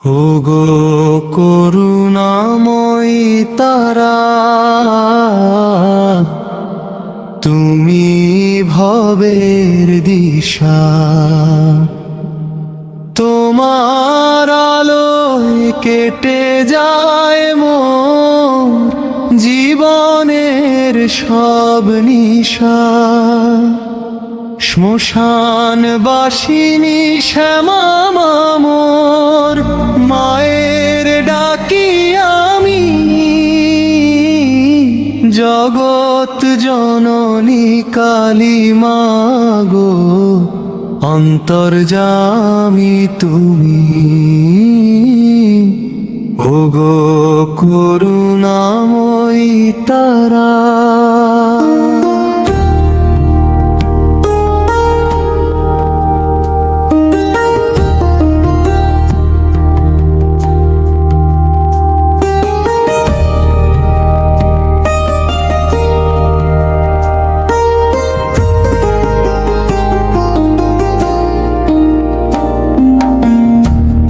ওগো করুণাময়ী তারা, তুমি ভবের দিশা। তোমার আলোয় কেটে যায় মোর জীবনের সব নিশা। শ্মশানবাসিনী শ্যামা মোর মায়ের ডাকি আমি, জগৎ জননী কালী মা গো, অন্তর্যামী তুমি। ওগো করুণাময়ী তারা,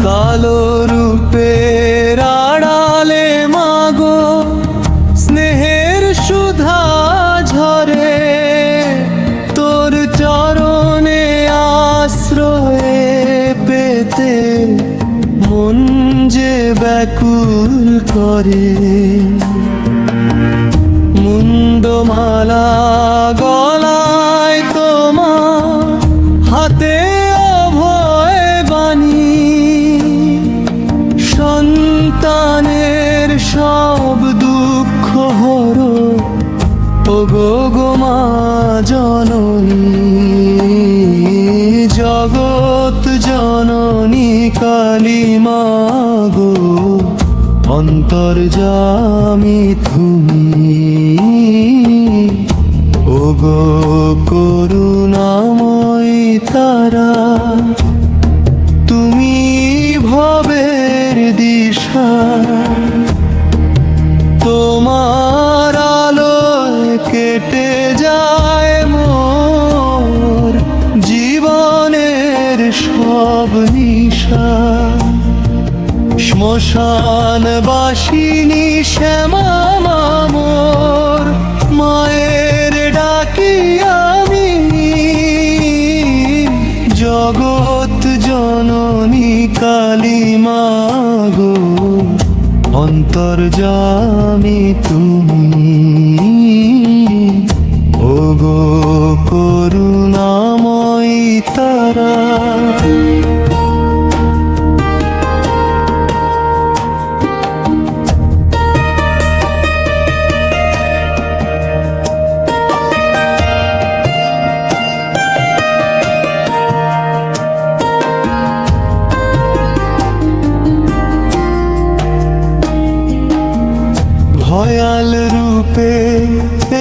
কালো রূপের আড়ালে মাগো স্নেহের সুধা ঝরে, তোর চরণে আশ্রয়ে পেতে মন যে ব্যাকুল করে। মুন্ডমালা গলায় তোমার, হাতে অভয় বাণী, সন্তানের সব দুঃখ হরো ওগো গো মা জননী। জগৎ জননী কালী মা গো, অন্তর্যামী তুমি। ওগো করুণাময়ী তারা, তুমি ভবের দিশা। তোমার আলোয় কেটে যায় মোর জীবনের সব নিশা। শ্মশানবাসিনী শ্যামা মোর মায়ের ডাকি আমি, জগৎ জননী কালী মা গো, অন্তর্যামী তুমি। ওগো করুণাময়ী তারা, ভয়াল রূপে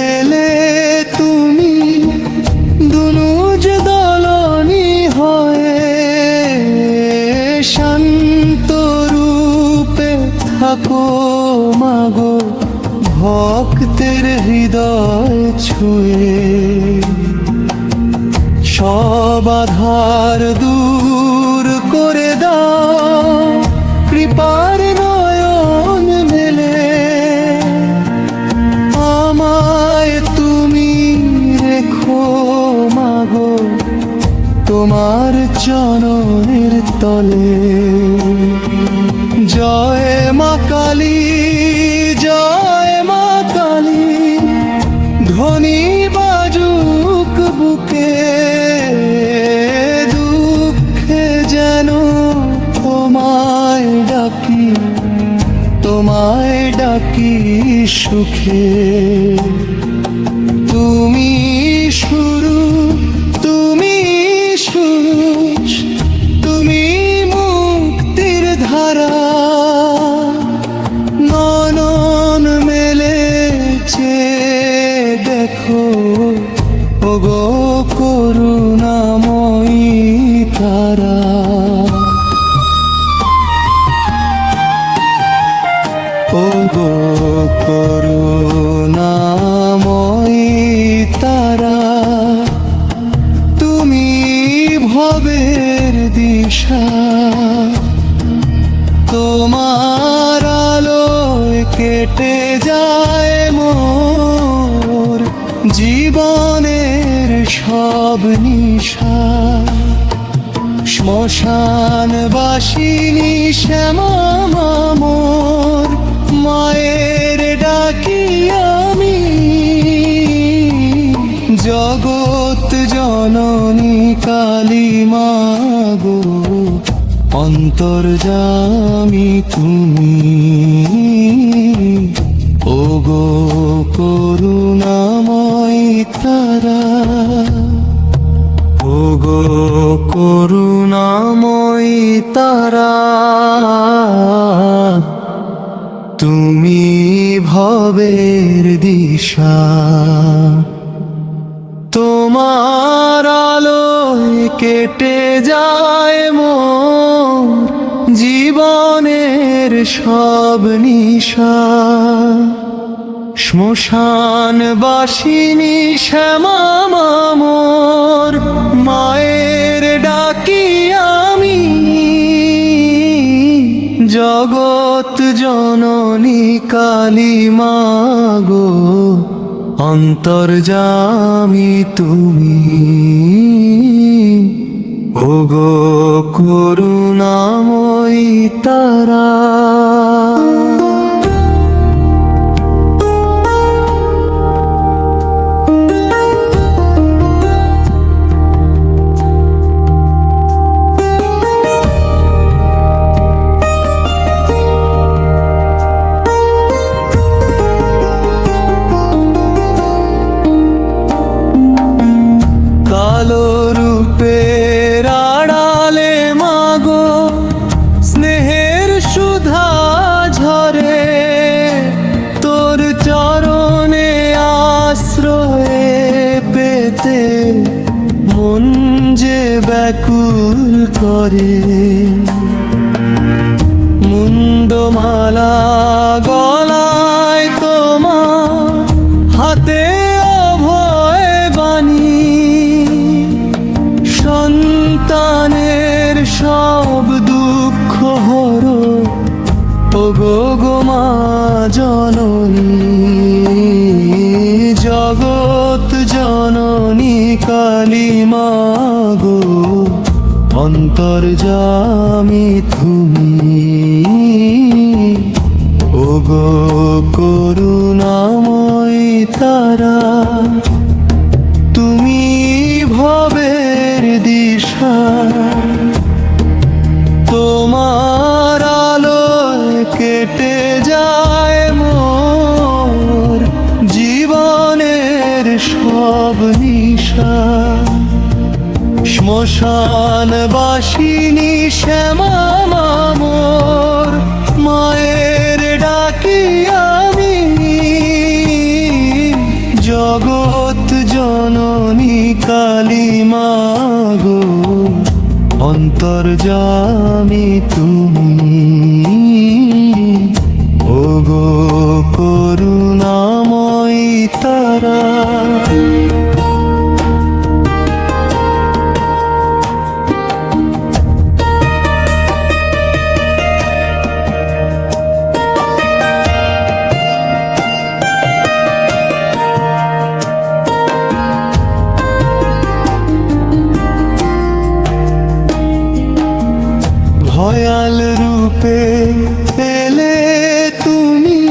এলে তুমি দুনুজ দলনী হয়ে, শান্ত রূপে থাকো মাগো ভক্তের হৃদয় ছুঁয়ে। সব আধার দূর করে দাও কৃপার নয়ন মেলে, আমায় তুমি রেখো মাগো তোমার চরণের তলে। জয় মা কালী, জয় মা কালী, ধ্বনি বাজুক বুকে। দুঃখে যেন তোমায় ডাকি, তোমায় ডাকি সুখে। তুমি শুরু, তুমি শেষ, তুমি মুক্তির ধারা। নয়ন মেলেছে দেখো ওগো করুণাময়ী তারা। ওগো করুণাময়ী তারা, তুমি ভবের দিশা। তোমার আলোয় কেটে যায় মোর জীবনের সব নিশা। শ্মশানবাসিনী শ্যামা মোর মায়ের ডাকি আমি, জগৎ জননী কালী মা গো অন্তর্যামী তুমি। ওগো করুণাময়ী তারা, ওগো করুণাময়ী তারা, তুমি ভবের দিশা। তোমার আলোয় কেটে যায় মোর জীবনের সব নিশা। শ্মশানবাসিনী শ্যামা মোর মায়ের ডাকি আমি, জগৎ জননী কালী মা গো অন্তর্যামী তুমি। ওগো করুণাময়ী তারা। কালো রূপের আড়ালে মাগো স্নেহের সুধা ঝরে, তোর চরণে আশ্রয়ে পেতে মন যে ব্যাকুল করে। মুন্ডমালা গলায় তোমার, হাতে অভয় বাণী, সন্তানের সব দুঃখ হরো ওগো গো মা জননী। জগৎ জননী কালী মা গো অন্তর্যামী তুমি। ওগো করুণাময়ী তারা, তুমি ভবের দিশা। তোমার আলোয় কেটে যায় মোর জীবনের সব নিশা। শ্মশানবাসিনী শ্যামা মোর মায়ের ডাকি আমি, জগৎ জননী কালী মা গো অন্তর্যামী তুমি। ওগো করুণাময়ী তারা। ভয়াল রূপে এলে তুমি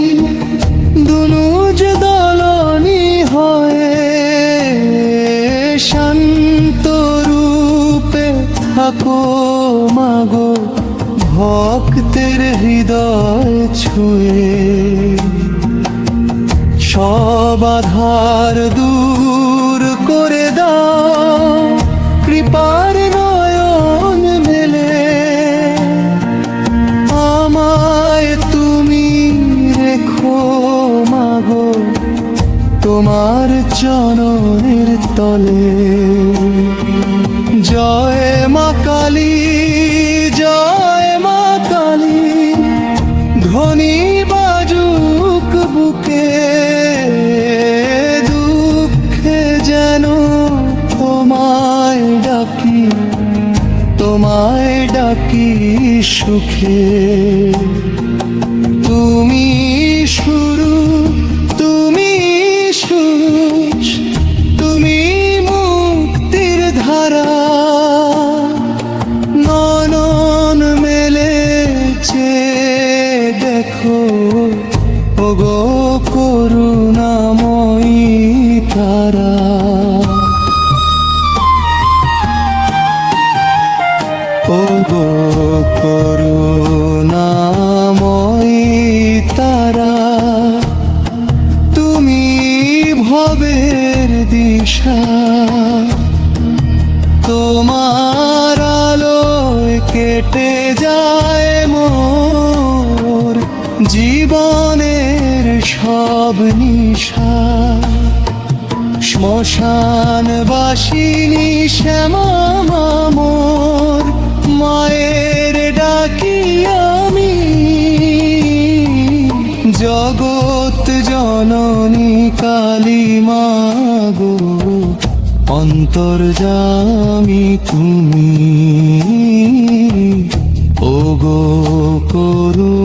দুনুজ দলনি হয়ে, শান্ত রূপে থাকো মাগো ভক্তের হৃদয় ছুঁয়ে। সব আধার দূর করে দাও কৃপার নয়ন মেলে, আমায় তুমি রেখো মাগো তোমার চরণের তলে। জয় মা কালী, জয় মা কালী, ধ্বনি বাজুক বুকে, দুঃখে যেন তোমায় ডাকি, তোমায় ডাকি সুখে, তুমি শুরু, তুমি সুখ, তুমি মুক্তির ধারা। নয়ন মেলেছে দেখো, ওগো করুণাময়ী তারা। ওগো করুণাময়ী তারা, তুমি ভবের দিশা। তোমার আলোয় কেটে যায় মোর জীবনের সব নিশা। শ্মশানবাসিনী শ্যামা মোর, মায়ের ডাকি আমি। জগৎ জননী কালী মা গো, অন্তর্যামী তুমি। ওগো করুণা